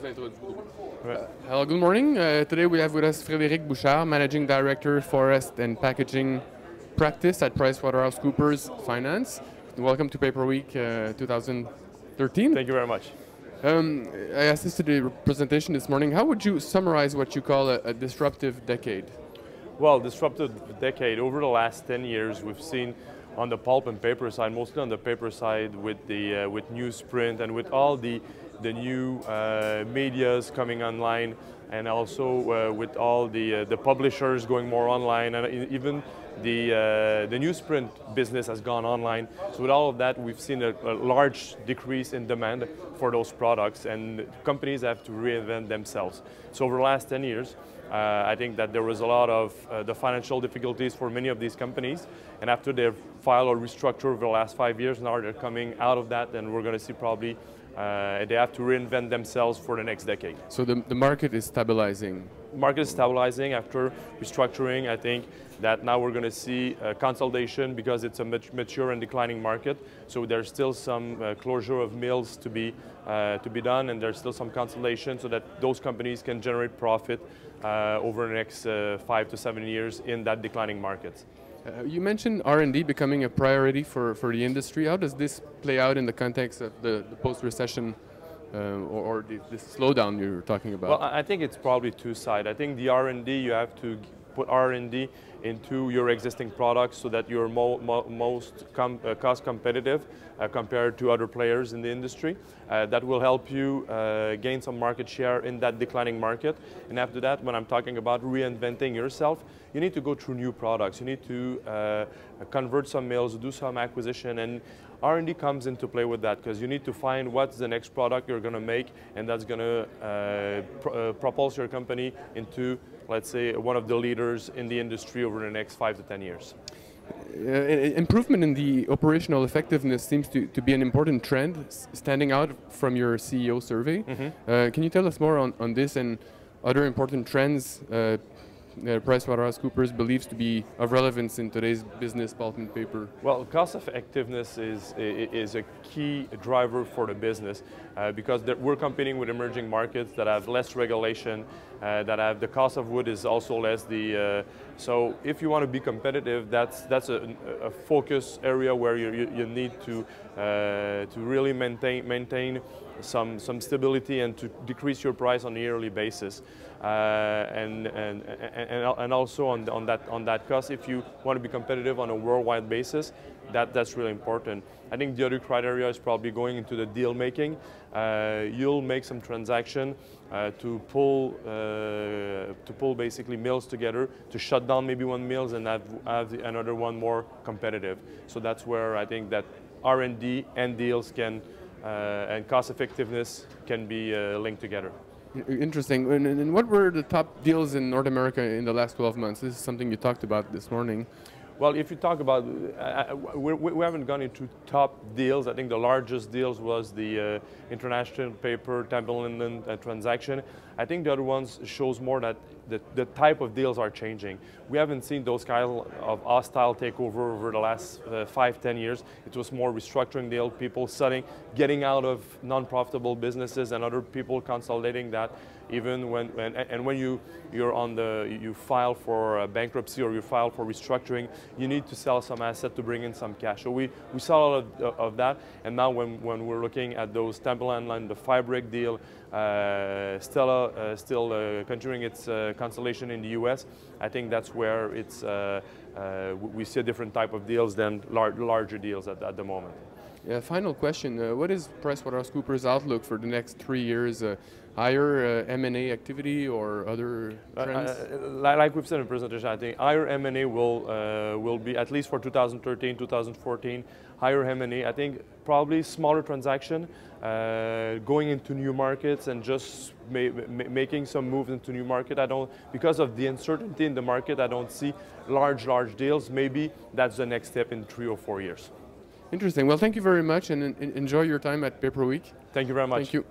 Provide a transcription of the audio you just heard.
Hello, good morning. Today we have with us Frederic Bouchard, Managing Director, Forest and Packaging Practice at PricewaterCoopers Finance. Welcome to Paperweek 2013. Thank you very much. I assisted the presentation this morning. How would you summarize what you call a disruptive decade? Well, disruptive decade. Over the last 10 years, we've seen on the pulp and paper side, mostly on the paper side, with newsprint and with all the new medias coming online, and also with all the publishers going more online, and even the newsprint business has gone online. So with all of that, we've seen a large decrease in demand for those products, and companies have to reinvent themselves. So over the last 10 years, I think that there was a lot of the financial difficulties for many of these companies, and after they've filed a restructure over the last 5 years, now they're coming out of that, and we're going to see probably they have to reinvent themselves for the next decade. So the market is stabilizing? The market is stabilizing after restructuring. I think that now we're going to see consolidation because it's a mature and declining market. So there's still some closure of mills to be done, and there's still some consolidation so that those companies can generate profit over the next 5 to 7 years in that declining market. You mentioned R&D becoming a priority for the industry. How does this play out in the context of the post-recession or this slowdown you're talking about? Well, I think it's probably two-sided. I think the R&D, you have to put R&D into your existing products so that you're most cost competitive compared to other players in the industry. That will help you gain some market share in that declining market. And after that, when I'm talking about reinventing yourself, you need to go through new products. You need to convert some mills, do some acquisition, and R&D comes into play with that, because you need to find what's the next product you're going to make, and that's going to propulse your company into, let's say, one of the leaders in the industry over the next 5 to 10 years. Improvement in the operational effectiveness seems to be an important trend standing out from your CEO survey. Mm-hmm. Can you tell us more on this and other important trends PricewaterCoopers believes to be of relevance in today's business, pulp and paper? Well, cost effectiveness is a key driver for the business because we're competing with emerging markets that have less regulation, that have the cost of wood is also less. So if you want to be competitive, that's a focus area where you need to really maintain some stability and to decrease your price on a yearly basis, and also on that cost, if you want to be competitive on a worldwide basis, that's really important. I think the other criteria is probably going into the deal making. You'll make some transaction to pull basically mills together, to shut down maybe one mill and have another one more competitive. So that's where I think that R&D and deals can and cost effectiveness can be linked together. Interesting. And what were the top deals in North America in the last 12 months? This is something you talked about this morning. Well, if you talk about, we haven't gone into top deals. I think the largest deals was the International Paper Temple Inland transaction. I think the other ones shows more that the type of deals are changing. We haven't seen those kind of hostile takeover over the last 5-10 years. It was more restructuring deal, people selling, getting out of non-profitable businesses, and other people consolidating that. Even when you file for bankruptcy or you file for restructuring, you need to sell some asset to bring in some cash. So we saw a lot of that, and now when we're looking at those Temple Inland, the Frederic deal, Stella still continuing its consolidation in the U.S. I think that's where we see a different type of deals than larger deals at the moment. Yeah, final question. What is PricewaterCoopers' outlook for the next 3 years? Higher M&A activity or other trends? Like we've said in the presentation, I think higher M&A will be, at least for 2013, 2014, higher M&A. I think probably smaller transaction, going into new markets and just making some moves into new market. Because of the uncertainty in the market, I don't see large deals. Maybe that's the next step in 3 or 4 years. Interesting. Well, thank you very much, and enjoy your time at Paperweek. Thank you very much. Thank you.